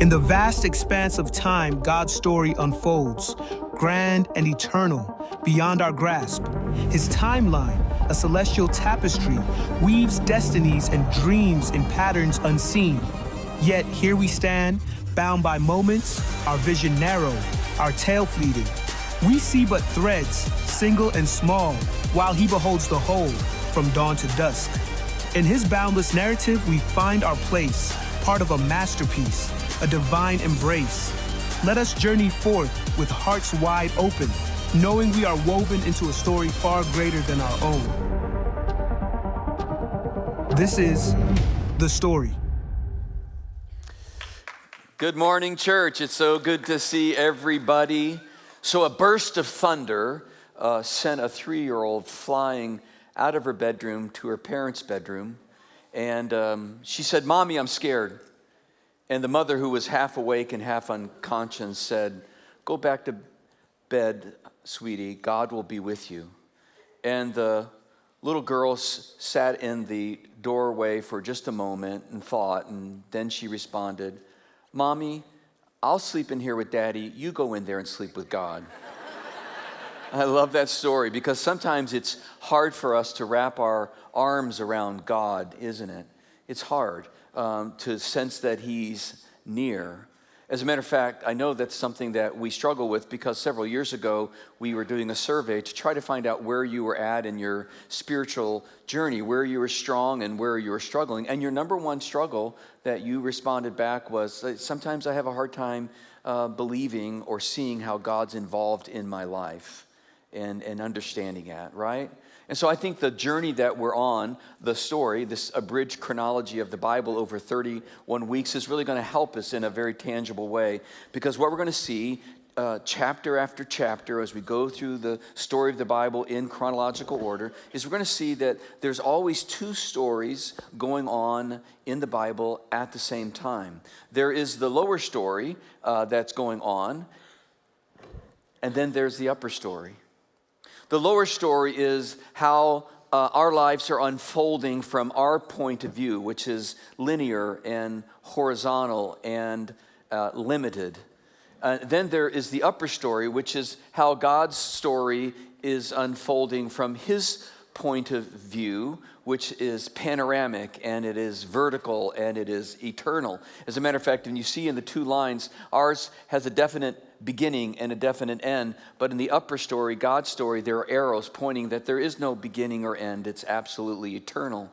In the vast expanse of time, God's story unfolds, grand and eternal, beyond our grasp. His timeline, a celestial tapestry, weaves destinies and dreams in patterns unseen. Yet here we stand, bound by moments, our vision narrow, our tale fleeting. We see but threads, single and small, while he beholds the whole, from dawn to dusk. In his boundless narrative, we find our place, part of a masterpiece, a divine embrace. Let us journey forth with hearts wide open, knowing we are woven into a story far greater than our own. This is The Story. Good morning, church. It's so good to see everybody. So a burst of thunder sent a 3-year-old flying out of her bedroom to her parents' bedroom. And she said, "Mommy, I'm scared." And the mother, who was half awake and half unconscious, said, "Go back to bed, sweetie. God will be with you." And the little girl sat in the doorway for just a moment and thought, and then she responded, "Mommy, I'll sleep in here with Daddy. You go in there and sleep with God." I love that story because sometimes it's hard for us to wrap our arms around God, isn't it? It's hard to sense that He's near. As a matter of fact, I know that's something that we struggle with because several years ago we were doing a survey to try to find out where you were at in your spiritual journey, where you were strong and where you were struggling. And your number one struggle that you responded back was, sometimes I have a hard time believing or seeing how God's involved in my life and understanding that, right? And so I think the journey that we're on, the story, this abridged chronology of the Bible over 31 weeks is really going to help us in a very tangible way. Because what we're going to see chapter after chapter as we go through the story of the Bible in chronological order is we're going to see that there's always two stories going on in the Bible at the same time. There is the lower story that's going on, and then there's the upper story. The lower story is how our lives are unfolding from our point of view, which is linear and horizontal and limited. Then there is the upper story, which is how God's story is unfolding from His point of view, which is panoramic and it is vertical and it is eternal. As a matter of fact, and you see in the two lines, ours has a definite beginning and a definite end, but in the upper story, God's story, there are arrows pointing that there is no beginning or end. It's absolutely eternal.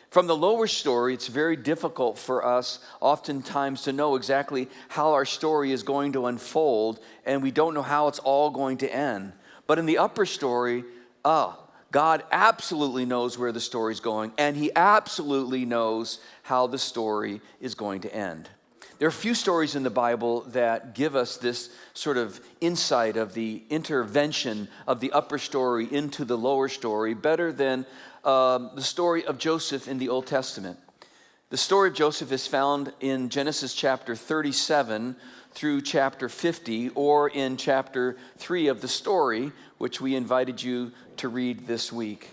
From the lower story, it's very difficult for us oftentimes to know exactly how our story is going to unfold, and we don't know how it's all going to end. But in the upper story, God absolutely knows where the story's going, and He absolutely knows how the story is going to end. There are a few stories in the Bible that give us this sort of insight of the intervention of the upper story into the lower story better than the story of Joseph in the Old Testament. The story of Joseph is found in Genesis chapter 37 through chapter 50, or in chapter 3 of the story, which we invited you to read this week.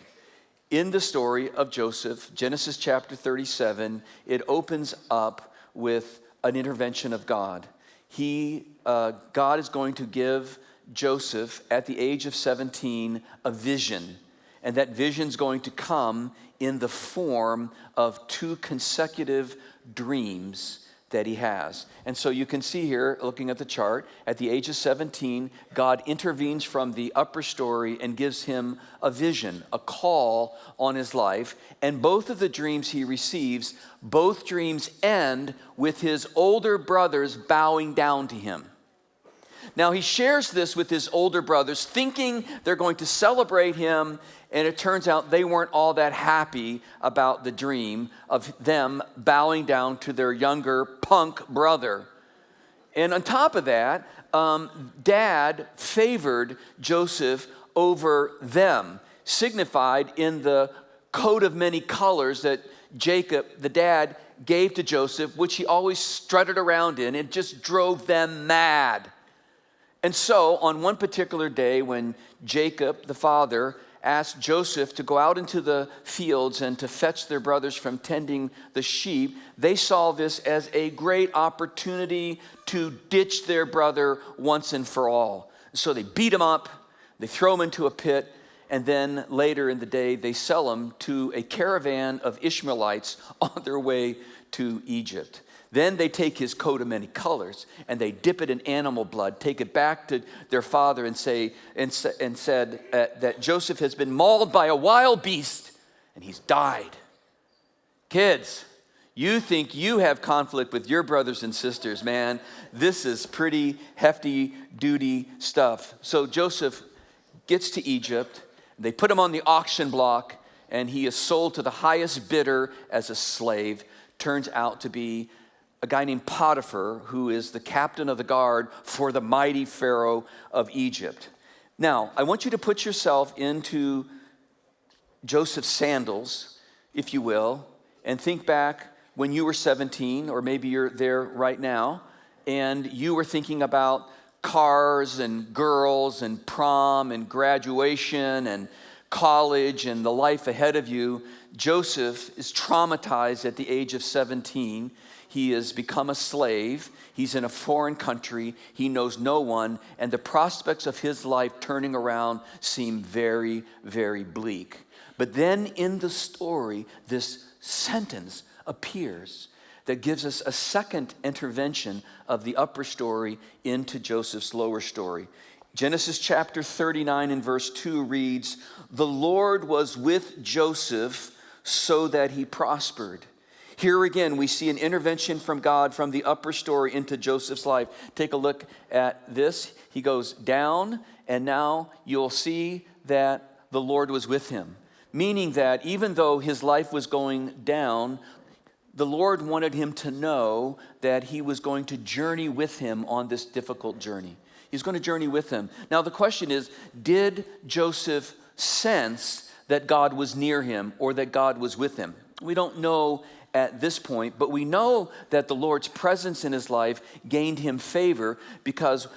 In the story of Joseph, Genesis chapter 37, it opens up with an intervention of God. God is going to give Joseph, at the age of 17, a vision. And that vision's going to come in the form of 2 consecutive dreams that he has. And so you can see here, looking at the chart, at the age of 17, God intervenes from the upper story and gives him a vision, a call on his life. And both of the dreams he receives, both dreams end with his older brothers bowing down to him. Now he shares this with his older brothers, thinking they're going to celebrate him, and it turns out they weren't all that happy about the dream of them bowing down to their younger punk brother. And on top of that, Dad favored Joseph over them, signified in the coat of many colors that Jacob, the dad, gave to Joseph, which he always strutted around in. It just drove them mad. And so on one particular day when Jacob, the father, asked Joseph to go out into the fields and to fetch their brothers from tending the sheep, they saw this as a great opportunity to ditch their brother once and for all. So they beat him up, they throw him into a pit, and then later in the day, they sell him to a caravan of Ishmaelites on their way to Egypt. Then they take his coat of many colors and they dip it in animal blood, take it back to their father and said that Joseph has been mauled by a wild beast and he's died. Kids, you think you have conflict with your brothers and sisters, man. This is pretty hefty duty stuff. So Joseph gets to Egypt. They put him on the auction block and he is sold to the highest bidder as a slave. Turns out to be a guy named Potiphar, who is the captain of the guard for the mighty Pharaoh of Egypt. Now, I want you to put yourself into Joseph's sandals, if you will, and think back when you were 17, or maybe you're there right now, and you were thinking about cars and girls and prom and graduation and college and the life ahead of you. Joseph is traumatized at the age of 17. He has become a slave. He's in a foreign country. He knows no one. And the prospects of his life turning around seem very, very bleak. But then in the story, this sentence appears that gives us a second intervention of the upper story into Joseph's lower story. Genesis chapter 39 and verse 2 reads, "The Lord was with Joseph so that he prospered." Here again, we see an intervention from God from the upper story into Joseph's life. Take a look at this. He goes down, and now you'll see that the Lord was with him. Meaning that even though his life was going down, the Lord wanted him to know that he was going to journey with him on this difficult journey. He's going to journey with him. Now the question is, did Joseph sense that God was near him or that God was with him? We don't know at this point, but we know that the Lord's presence in his life gained him favor because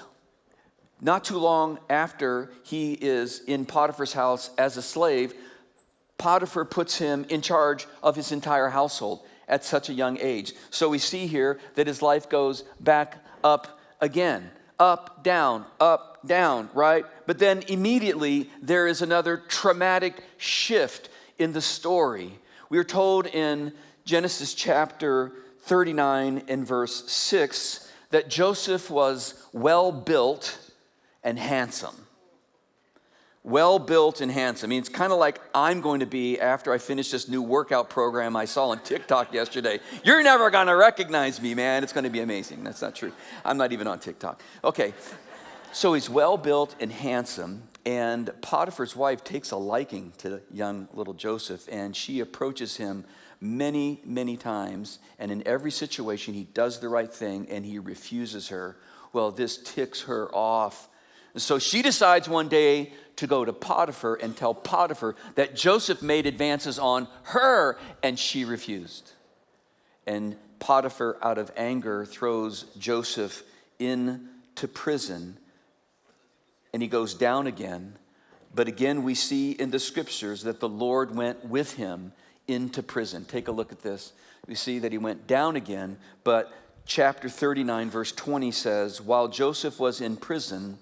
not too long after he is in Potiphar's house as a slave, Potiphar puts him in charge of his entire household at such a young age. So we see here that his life goes back up again. Up, down, right? But then immediately there is another traumatic shift in the story. We are told in Genesis chapter 39 and verse 6 that Joseph was well built and handsome. Well built and handsome. I mean, it's kind of like I'm going to be after I finish this new workout program I saw on TikTok yesterday. You're never going to recognize me, man. It's going to be amazing. That's not true. I'm not even on TikTok. Okay, so he's well built and handsome, and Potiphar's wife takes a liking to young little Joseph, and she approaches him many, many times, and in every situation he does the right thing and he refuses her. Well, this ticks her off. And so she decides one day to go to Potiphar and tell Potiphar that Joseph made advances on her and she refused. And Potiphar, out of anger, throws Joseph into prison and he goes down again. But again, we see in the scriptures that the Lord went with him into prison. Take a look at this. We see that he went down again, but chapter 39 verse 20 says, while Joseph was in prison,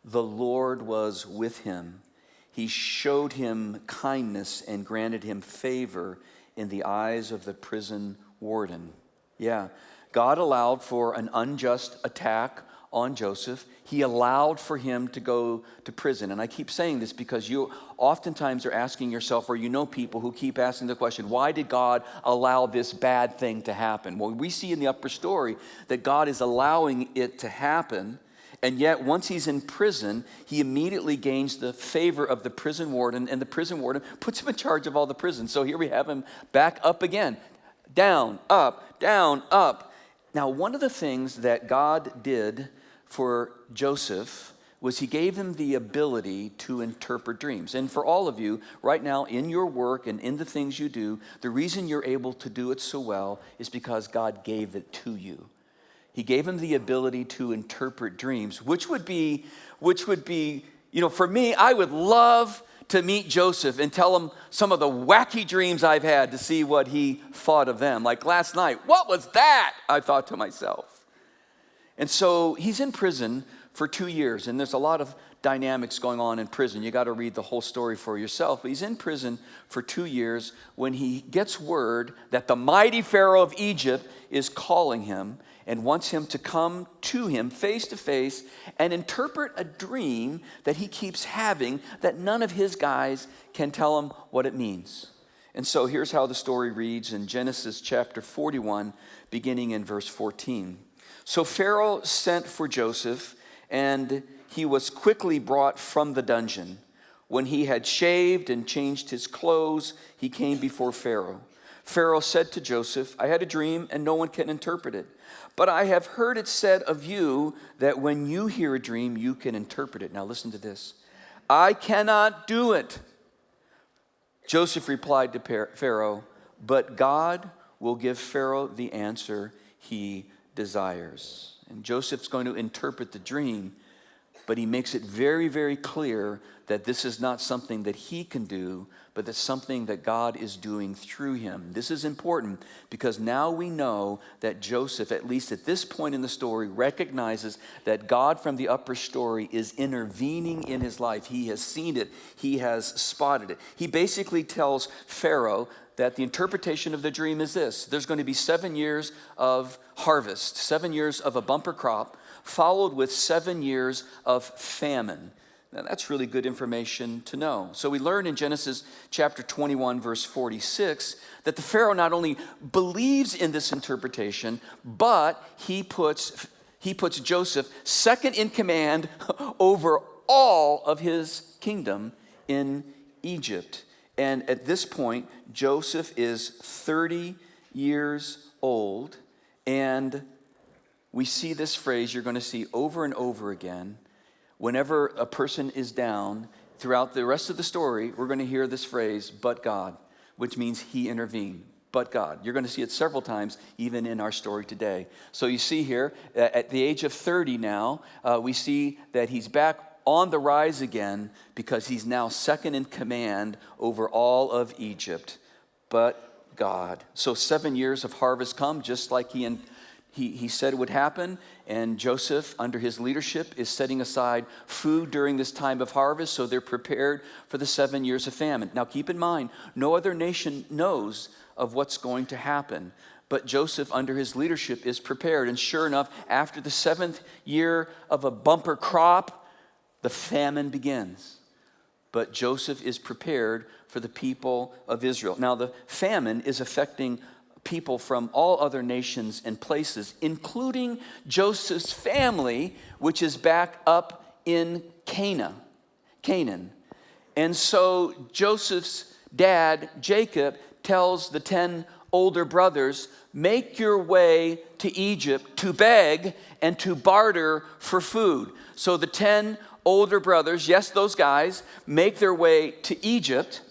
the Lord was with him. He showed him kindness and granted him favor in the eyes of the prison warden. Yeah, God allowed for an unjust attack on Joseph. He allowed for him to go to prison. And I keep saying this because you oftentimes are asking yourself, or you know people who keep asking the question, why did God allow this bad thing to happen? Well, we see in the upper story that God is allowing it to happen. And yet, once he's in prison, he immediately gains the favor of the prison warden, and the prison warden puts him in charge of all the prisons. So here we have him back up again. Down, up, down, up. Now, one of the things that God did for Joseph was he gave him the ability to interpret dreams. And for all of you, right now, in your work and in the things you do, the reason you're able to do it so well is because God gave it to you. He gave him the ability to interpret dreams, which would be, For me, I would love to meet Joseph and tell him some of the wacky dreams I've had to see what he thought of them. Like last night, what was that? I thought to myself. And so he's in prison for 2 years, and there's a lot of dynamics going on in prison. You got to read the whole story for yourself. But he's in prison for 2 years when he gets word that the mighty Pharaoh of Egypt is calling him and wants him to come to him face to face and interpret a dream that he keeps having that none of his guys can tell him what it means. And so here's how the story reads in Genesis chapter 41, beginning in verse 14. So Pharaoh sent for Joseph, and he was quickly brought from the dungeon. When he had shaved and changed his clothes, he came before Pharaoh. Pharaoh said to Joseph, I had a dream, and no one can interpret it. But I have heard it said of you that when you hear a dream, you can interpret it. Now listen to this. I cannot do it. Joseph replied to Pharaoh, but God will give Pharaoh the answer he desires. And Joseph's going to interpret the dream, but he makes it very, very clear that this is not something that he can do, but that's something that God is doing through him. This is important because now we know that Joseph, at least at this point in the story, recognizes that God from the upper story is intervening in his life. He has seen it. He has spotted it. He basically tells Pharaoh that the interpretation of the dream is this. There's going to be 7 years of harvest, 7 years of a bumper crop, followed with 7 years of famine. Now, that's really good information to know. So we learn in Genesis chapter 21, verse 46, that the Pharaoh not only believes in this interpretation, but he puts Joseph second in command over all of his kingdom in Egypt. And at this point, Joseph is 30 years old, and we see this phrase you're going to see over and over again. Whenever a person is down, throughout the rest of the story, we're going to hear this phrase, but God, which means he intervened. But God. You're going to see it several times, even in our story today. So you see here, at the age of 30 now, we see that he's back on the rise again because he's now second in command over all of Egypt. But God. So 7 years of harvest come, just like he said it would happen, and Joseph, under his leadership, is setting aside food during this time of harvest, so they're prepared for the 7 years of famine. Now keep in mind, no other nation knows of what's going to happen, but Joseph, under his leadership, is prepared. And sure enough, after the 7th year of a bumper crop, the famine begins. But Joseph is prepared for the people of Israel. Now the famine is affecting people from all other nations and places, including Joseph's family, which is back up in Canaan. And so Joseph's dad, Jacob, tells the 10 older brothers, make your way to Egypt to beg and to barter for food. So the 10 older brothers, yes, those guys, make their way to Egypt,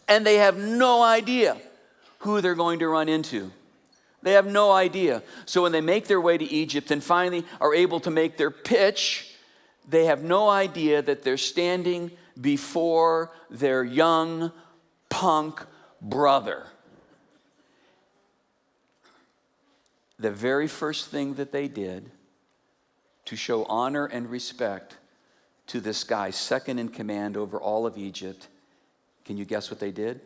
and they have no idea who they're going to run into. They have no idea. So when they make their way to Egypt and finally are able to make their pitch, they have no idea that they're standing before their young punk brother. The very first thing that they did to show honor and respect to this guy, second in command over all of Egypt, can you guess what they did?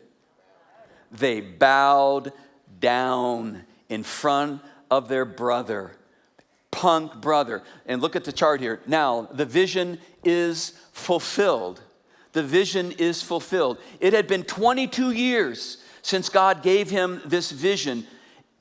They bowed down in front of their brother, punk brother. And look at the chart here. Now, the vision is fulfilled. The vision is fulfilled. It had been 22 years since God gave him this vision.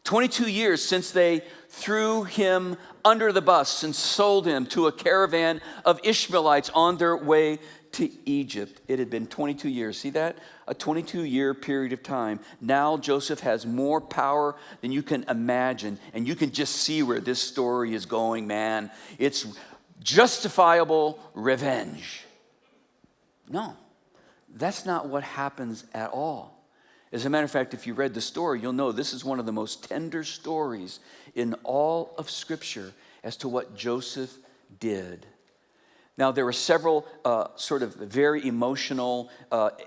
22 years since they threw him under the bus and sold him to a caravan of Ishmaelites on their way to Egypt. It had been 22 years. See that? A 22-year period of time. Now Joseph has more power than you can imagine. And you can just see where this story is going, man. It's justifiable revenge. No, that's not what happens at all. As a matter of fact, if you read the story, you'll know this is one of the most tender stories in all of Scripture as to what Joseph did. Now, there were several sort of very emotional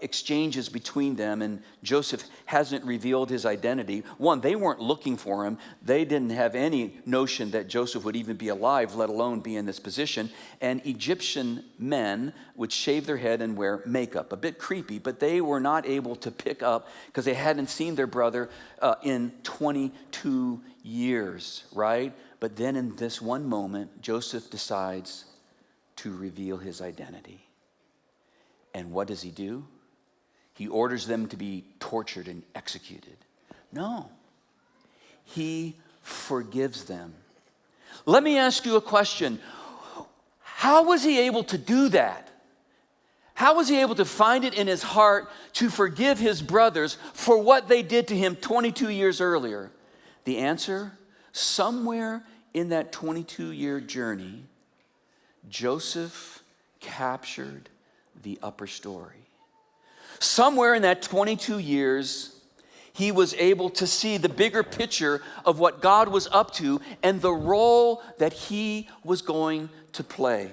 exchanges between them, and Joseph hasn't revealed his identity. One, they weren't looking for him. They didn't have any notion that Joseph would even be alive, let alone be in this position. And Egyptian men would shave their head and wear makeup. A bit creepy, but they were not able to pick up because they hadn't seen their brother in 22 years, right? But then in this one moment, Joseph decides to reveal his identity. And what does he do? He orders them to be tortured and executed. No, he forgives them. Let me ask you a question. How was he able to do that? How was he able to find it in his heart to forgive his brothers for what they did to him 22 years earlier? The answer, somewhere in that 22-year journey, Joseph captured the upper story. Somewhere in that 22 years, he was able to see the bigger picture of what God was up to and the role that he was going to play.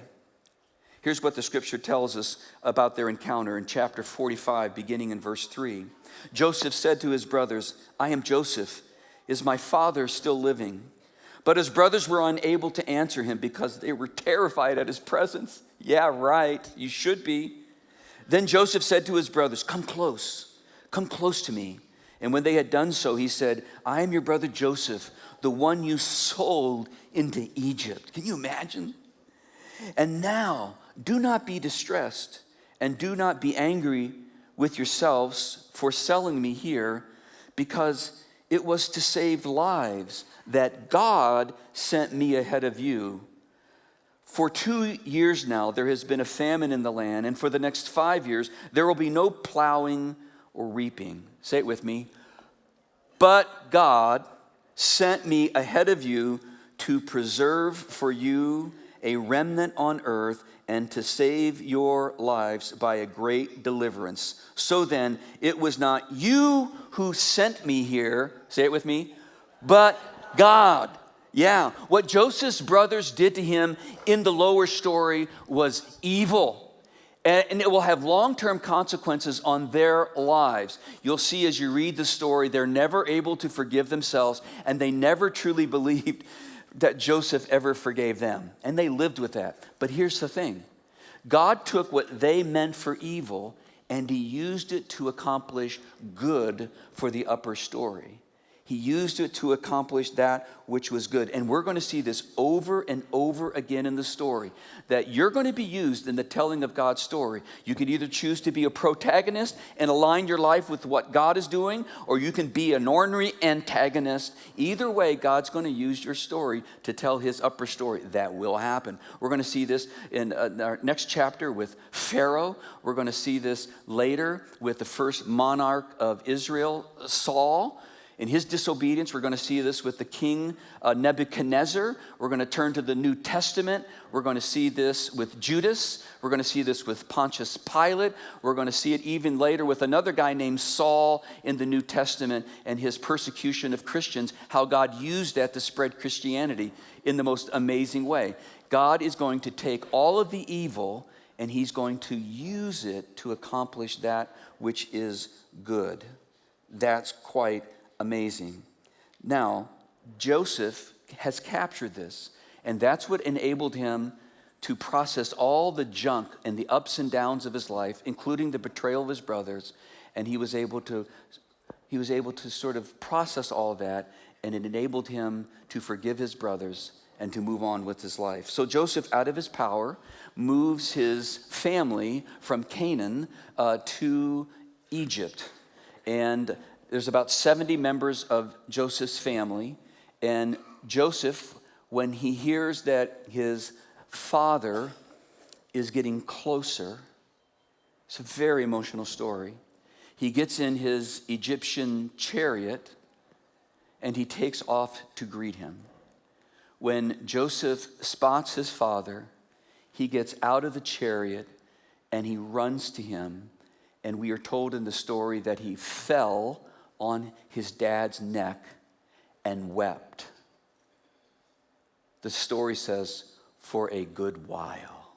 Here's what the scripture tells us about their encounter in chapter 45, beginning in verse 3. Joseph said to his brothers, "I am Joseph. Is my father still living?" But his brothers were unable to answer him because they were terrified at his presence. Yeah, right, you should be. Then Joseph said to his brothers, come close to me. And when they had done so, he said, I am your brother Joseph, the one you sold into Egypt. Can you imagine? And now, do not be distressed and do not be angry with yourselves for selling me here, because it was to save lives that God sent me ahead of you. For 2 years now, there has been a famine in the land, and for the next 5 years, there will be no plowing or reaping. Say it with me. But God sent me ahead of you to preserve for you a remnant on earth and to save your lives by a great deliverance. So then, it was not you who sent me here, say it with me, but God. Yeah, what Joseph's brothers did to him in the lower story was evil. And it will have long-term consequences on their lives. You'll see as you read the story, they're never able to forgive themselves, and they never truly believed that Joseph ever forgave them. And they lived with that. But here's the thing. God took what they meant for evil, and he used it to accomplish good for the upper story. He used it to accomplish that which was good. And we're going to see this over and over again in the story, that you're going to be used in the telling of God's story. You can either choose to be a protagonist and align your life with what God is doing, or you can be an ornery antagonist. Either way, God's going to use your story to tell his upper story. That will happen. We're going to see this in our next chapter with Pharaoh. We're going to see this later with the first monarch of Israel, Saul. In his disobedience, we're going to see this with the king Nebuchadnezzar. We're going to turn to the New Testament. We're going to see this with Judas. We're going to see this with Pontius Pilate. We're going to see it even later with another guy named Saul in the New Testament and his persecution of Christians, how God used that to spread Christianity in the most amazing way. God is going to take all of the evil and he's going to use it to accomplish that which is good. That's quite amazing. Now, Joseph has captured this, and that's what enabled him to process all the junk and the ups and downs of his life, including the betrayal of his brothers, and he was able to sort of process all that, and it enabled him to forgive his brothers and to move on with his life. So Joseph, out of his power, moves his family from Canaan to Egypt, and there's about 70 members of Joseph's family, and Joseph, when he hears that his father is getting closer, it's a very emotional story. He gets in his Egyptian chariot, and he takes off to greet him. When Joseph spots his father, he gets out of the chariot, and he runs to him, and we are told in the story that he fell on his dad's neck and wept. The story says, for a good while.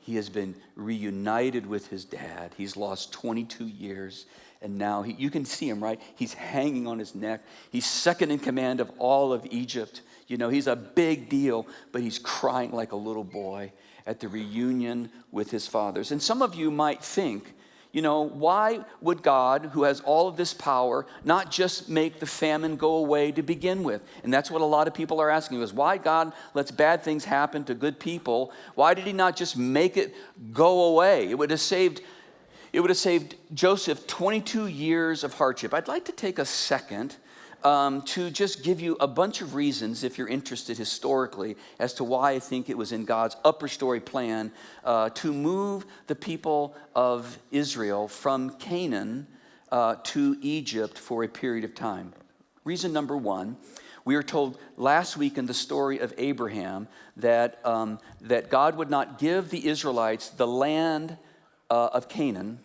He has been reunited with his dad. He's lost 22 years. And now you can see him, right? He's hanging on his neck. He's second in command of all of Egypt. You know, he's a big deal, but he's crying like a little boy at the reunion with his fathers. And some of you might think, you know, why would God, who has all of this power, not just make the famine go away to begin with? And that's what a lot of people are asking is, why God lets bad things happen to good people? Why did he not just make it go away? It would have saved Joseph 22 years of hardship. I'd like to take a second to just give you a bunch of reasons, if you're interested historically, as to why I think it was in God's upper story plan to move the people of Israel from Canaan to Egypt for a period of time. Reason number one, we are told last week in the story of Abraham that God would not give the Israelites the land of Canaan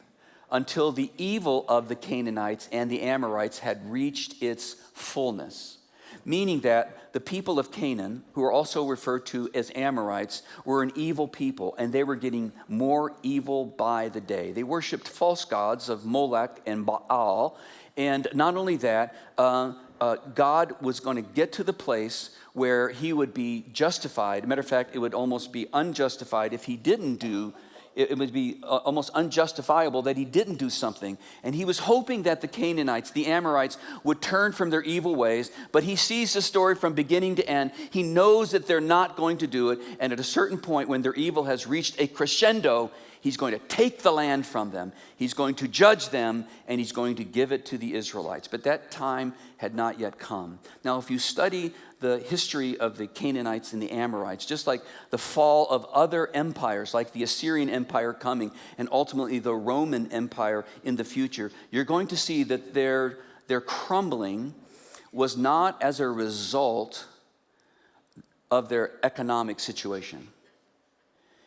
until the evil of the Canaanites and the Amorites had reached its fullness. Meaning that the people of Canaan, who are also referred to as Amorites, were an evil people, and they were getting more evil by the day. They worshiped false gods of Molech and Baal, and not only that, God was going to get to the place where he would be justified. Matter of fact, it would almost be unjustified if he didn't do it would be almost unjustifiable that he didn't do something. And he was hoping that the Canaanites, the Amorites, would turn from their evil ways. But he sees the story from beginning to end. He knows that they're not going to do it. And at a certain point, when their evil has reached a crescendo, he's going to take the land from them. He's going to judge them, and he's going to give it to the Israelites. But that time had not yet come. Now, if you study the history of the Canaanites and the Amorites, just like the fall of other empires, like the Assyrian Empire coming, and ultimately the Roman Empire in the future, you're going to see that their crumbling was not as a result of their economic situation.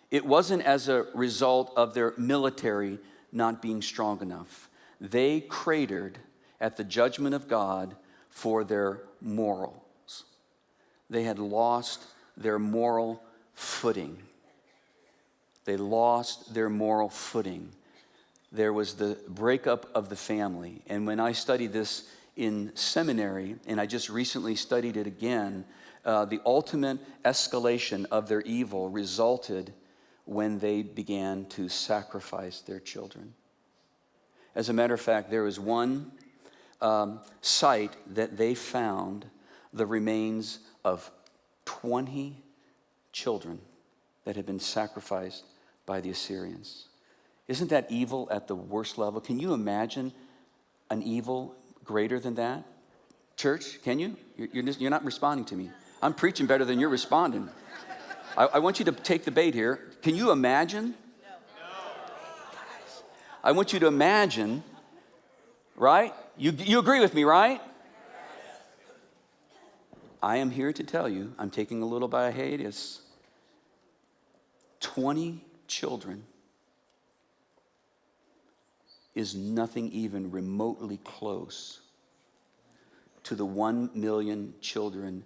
It wasn't as a result of their military not being strong enough. They cratered at the judgment of God for their morals. They had lost their moral footing. They lost their moral footing. There was the breakup of the family. And when I studied this in seminary, and I just recently studied it again, the ultimate escalation of their evil resulted when they began to sacrifice their children. As a matter of fact, there was one site that they found the remains of 20 children that had been sacrificed by the Assyrians. Isn't that evil at the worst level? Can you imagine an evil greater than that? Church, can you? You're not responding to me. I'm preaching better than you're responding. I want you to take the bait here. Can you imagine? No. Guys, I want you to imagine, right? You agree with me, right? I am here to tell you, I'm taking a little bit of hiatus. 20 children is nothing even remotely close to the 1 million children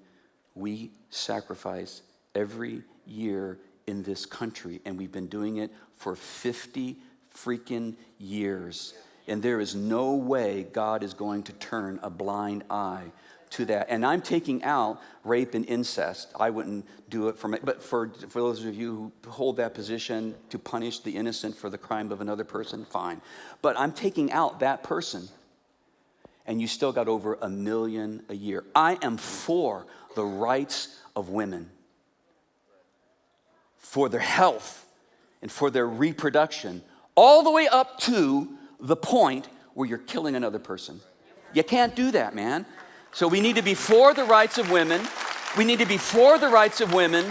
we sacrifice every year in this country. And we've been doing it for 50 freaking years. And there is no way God is going to turn a blind eye to that. And I'm taking out rape and incest. I wouldn't do it but for those of you who hold that position to punish the innocent for the crime of another person, fine. But I'm taking out that person. And you still got over 1 million a year. I am for the rights of women, for their health and for their reproduction, all the way up to the point where you're killing another person. You can't do that, man. So we need to be for the rights of women. We need to be for the rights of women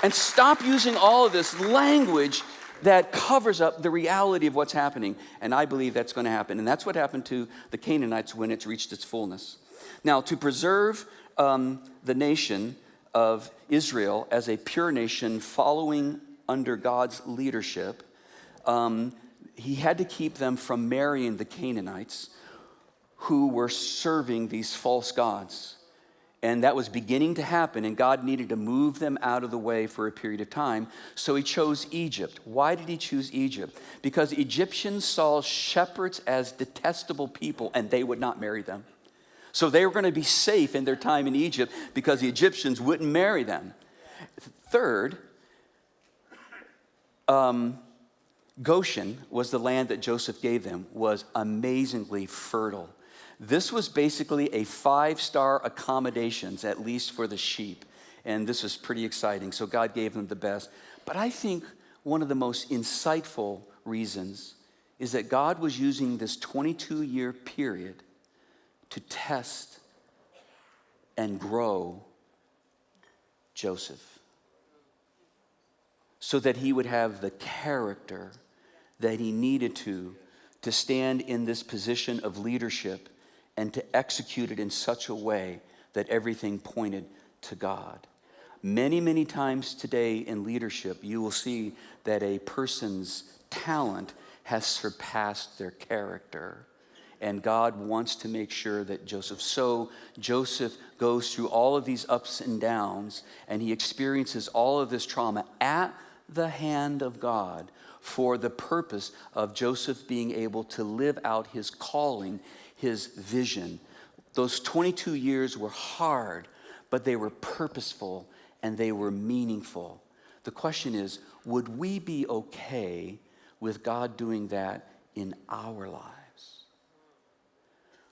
and stop using all of this language that covers up the reality of what's happening. And I believe that's going to happen. And that's what happened to the Canaanites when it's reached its fullness. Now, to preserve the nation of Israel as a pure nation following under God's leadership, he had to keep them from marrying the Canaanites who were serving these false gods. And that was beginning to happen, and God needed to move them out of the way for a period of time. So he chose Egypt. Why did he choose Egypt? Because Egyptians saw shepherds as detestable people, and they would not marry them. So they were going to be safe in their time in Egypt because the Egyptians wouldn't marry them. Third, Goshen was the land that Joseph gave them, was amazingly fertile. This was basically a 5-star accommodations, at least for the sheep. And this was pretty exciting. So God gave them the best. But I think one of the most insightful reasons is that God was using this 22-year period to test and grow Joseph, so that he would have the character that he needed to stand in this position of leadership and to execute it in such a way that everything pointed to God. Many, many times today in leadership, you will see that a person's talent has surpassed their character. And God wants to make sure that Joseph goes through all of these ups and downs, and he experiences all of this trauma at the hand of God for the purpose of Joseph being able to live out his calling, his vision. Those 22 years were hard, but they were purposeful and they were meaningful. The question is, would we be okay with God doing that in our lives?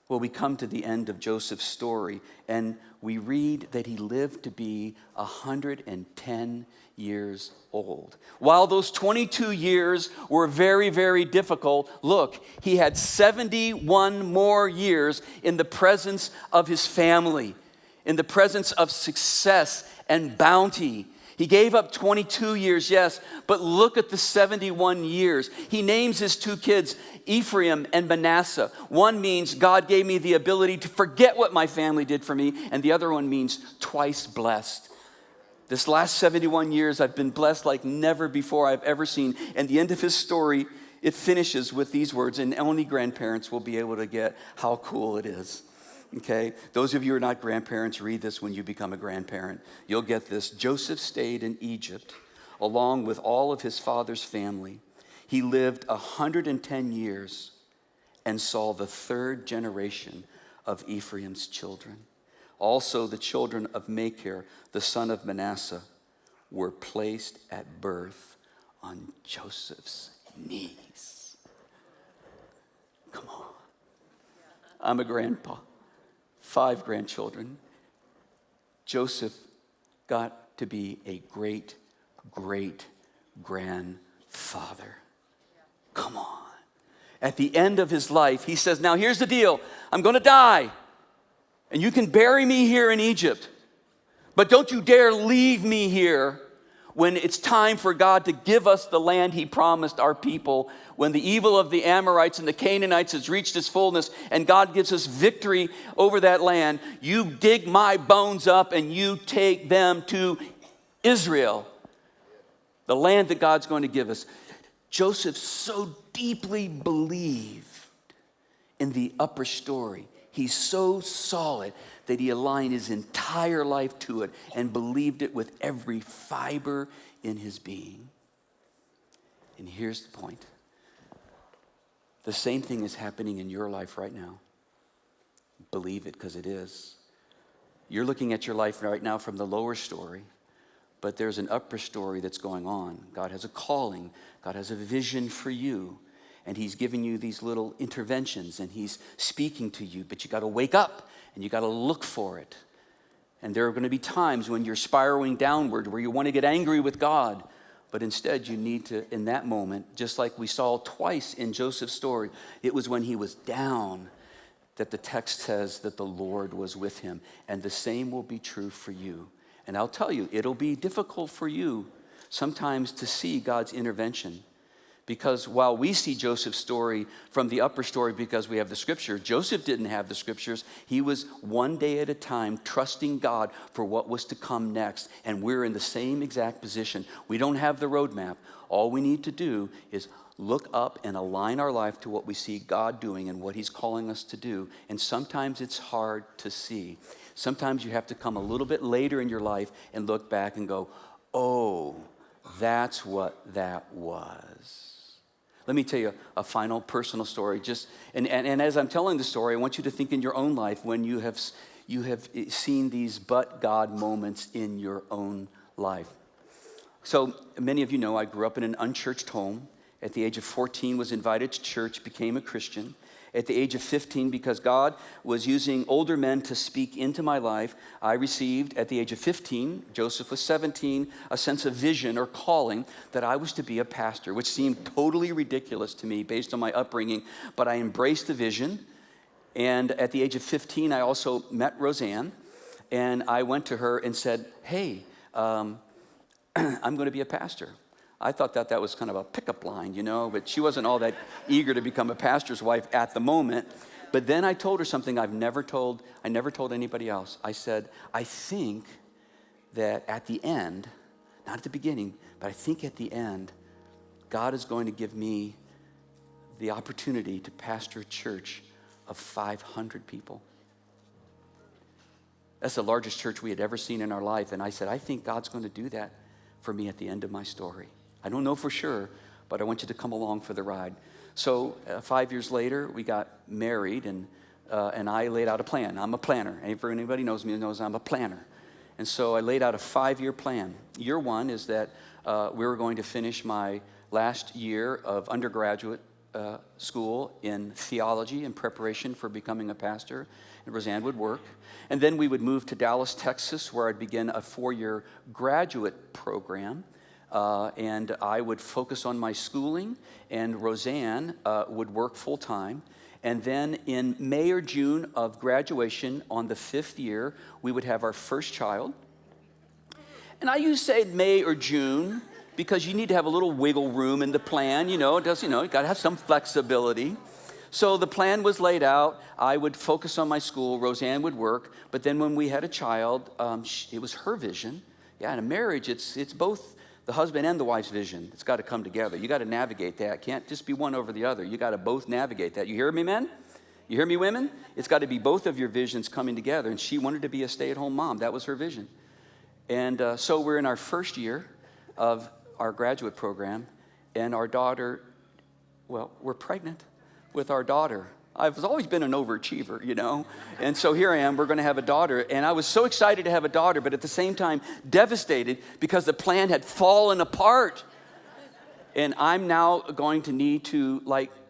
Well, we come to the end of Joseph's story, and we read that he lived to be 110 years old. While those 22 years were very, very difficult, look, he had 71 more years in the presence of his family, in the presence of success and bounty. He gave up 22 years, yes, but look at the 71 years. He names his 2 kids Ephraim and Manasseh. One means God gave me the ability to forget what my family did for me, and the other one means twice blessed. This last 71 years, I've been blessed like never before I've ever seen. And the end of his story, it finishes with these words, and only grandparents will be able to get how cool it is. Okay, those of you who are not grandparents, read this when you become a grandparent. You'll get this. Joseph stayed in Egypt along with all of his father's family. He lived 110 years and saw the 3rd generation of Ephraim's children. Also, the children of Machir, the son of Manasseh, were placed at birth on Joseph's knees. Come on. I'm a grandpa. 5 grandchildren. Joseph got to be a great, great grandfather. Come on. At the end of his life, he says, now here's the deal. I'm going to die. And you can bury me here in Egypt. But don't you dare leave me here when it's time for God to give us the land he promised our people, when the evil of the Amorites and the Canaanites has reached its fullness and God gives us victory over that land. You dig my bones up and you take them to Israel, the land that God's going to give us. Joseph so deeply believed in the upper story. He's so solid that he aligned his entire life to it and believed it with every fiber in his being. And here's the point. The same thing is happening in your life right now. Believe it, because it is. You're looking at your life right now from the lower story, but there's an upper story that's going on. God has a calling. God has a vision for you. And he's giving you these little interventions, and he's speaking to you, but you got to wake up and you got to look for it. And there are going to be times when you're spiraling downward where you want to get angry with God, but instead you need to, in that moment, just like we saw twice in Joseph's story, it was when he was down that the text says that the Lord was with him. And the same will be true for you. And I'll tell you, it'll be difficult for you sometimes to see God's intervention, Because while we see Joseph's story from the upper story because we have the scripture, Joseph didn't have the scriptures. He was one day at a time trusting God for what was to come next. And we're in the same exact position. We don't have the roadmap. All we need to do is look up and align our life to what we see God doing and what he's calling us to do. And sometimes it's hard to see. Sometimes you have to come a little bit later in your life and look back and go, oh, that's what that was. Let me tell you a final personal story. And as I'm telling the story, I want you to think in your own life when you have seen these but God moments in your own life. So many of you know I grew up in an unchurched home. At the age of 14, was invited to church, became a Christian. At the age of 15, because God was using older men to speak into my life, I received, at the age of 15, Joseph was 17, a sense of vision or calling that I was to be a pastor, which seemed totally ridiculous to me based on my upbringing, but I embraced the vision. And at the age of 15, I also met Roseanne, and I went to her and said, hey, I'm going to be a pastor. I thought that was kind of a pickup line, but she wasn't all that eager to become a pastor's wife at the moment. But then I told her something I never told anybody else. I said, I think that at the end, not at the beginning, but I think at the end, God is going to give me the opportunity to pastor a church of 500 people. That's the largest church we had ever seen in our life. And I said, I think God's going to do that for me at the end of my story. I don't know for sure, but I want you to come along for the ride. So 5 years later, we got married, and I laid out a plan. I'm a planner. Anybody knows me knows I'm a planner. And so I laid out a 5-year plan. Year one is that we were going to finish my last year of undergraduate school in theology in preparation for becoming a pastor, and Roseanne would work. And then we would move to Dallas, Texas, where I'd begin a 4-year graduate program. And I would focus on my schooling, and Roseanne would work full-time. And then in May or June of graduation, on the 5th year, we would have our first child. And I use say May or June because you need to have a little wiggle room in the plan, you got to have some flexibility. So the plan was laid out. I would focus on my school. Roseanne would work. But then when we had a child, it was her vision. Yeah, in a marriage, it's both the husband and the wife's vision. It's got to come together. You got to navigate that. It can't just be one over the other. You got to both navigate that. You hear me, men? You hear me, women? It's got to be both of your visions coming together. And she wanted to be a stay-at-home mom. That was her vision. And so we're in our first year of our graduate program, and our daughter, we're pregnant with our daughter. I've always been an overachiever, And so here I am, we're going to have a daughter. And I was so excited to have a daughter, but at the same time, devastated because the plan had fallen apart. And I'm now going to need to,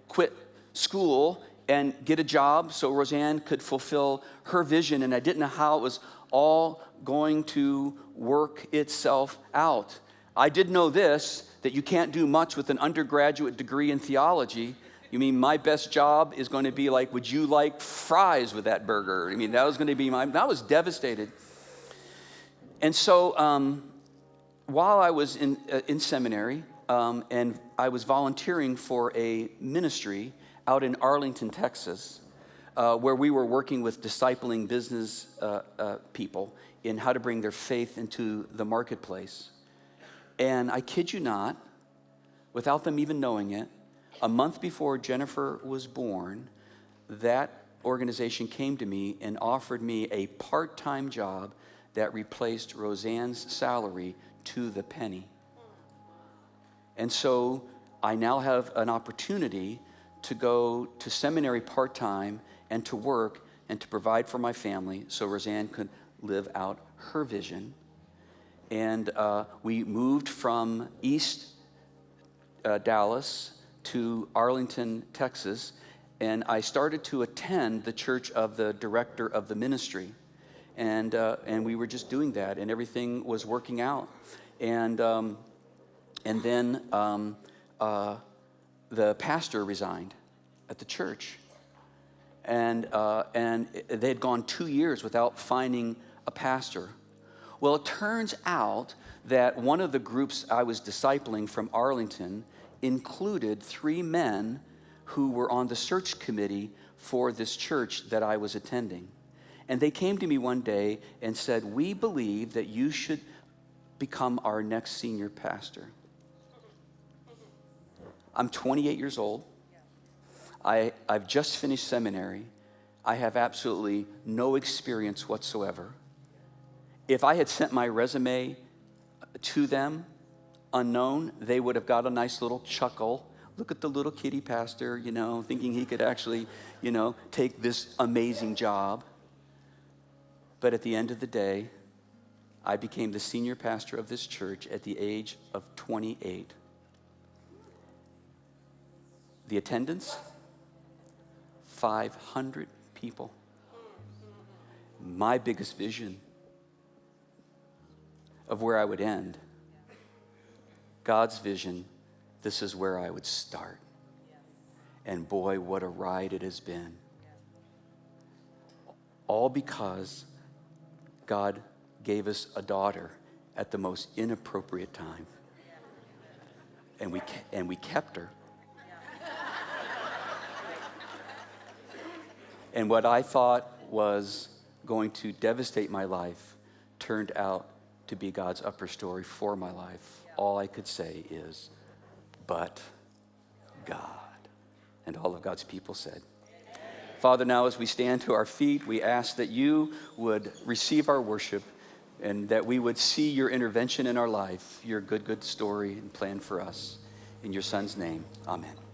quit school and get a job so Roseanne could fulfill her vision. And I didn't know how it was all going to work itself out. I did know this, that you can't do much with an undergraduate degree in theology. You mean my best job is going to be would you like fries with that burger? That was going to be I was devastated. And so while I was in seminary, and I was volunteering for a ministry out in Arlington, Texas, where we were working with discipling business people in how to bring their faith into the marketplace. And I kid you not, without them even knowing it, a month before Jennifer was born, that organization came to me and offered me a part-time job that replaced Roseanne's salary to the penny. And so I now have an opportunity to go to seminary part-time and to work and to provide for my family so Roseanne could live out her vision. And we moved from East Dallas to Arlington, Texas, and I started to attend the church of the director of the ministry. And we were just doing that, and everything was working out. And then the pastor resigned at the church. And they had gone 2 years without finding a pastor. Well, it turns out that one of the groups I was discipling from Arlington included 3 men who were on the search committee for this church that I was attending. And they came to me one day and said, "We believe that you should become our next senior pastor." I'm 28 years old. I've just finished seminary. I have absolutely no experience whatsoever. If I had sent my resume to them unknown, they would have got a nice little chuckle. Look at the little kitty pastor, thinking he could actually, take this amazing job. But at the end of the day, I became the senior pastor of this church at the age of 28. The attendance, 500 people. My biggest vision of where I would end, God's vision, this is where I would start. And boy, what a ride it has been. All because God gave us a daughter at the most inappropriate time. And we kept her. And what I thought was going to devastate my life turned out to be God's upper story for my life. All I could say is, but God. And all of God's people said. Father, now as we stand to our feet, we ask that you would receive our worship and that we would see your intervention in our life, your good story and plan for us. In your Son's name, amen.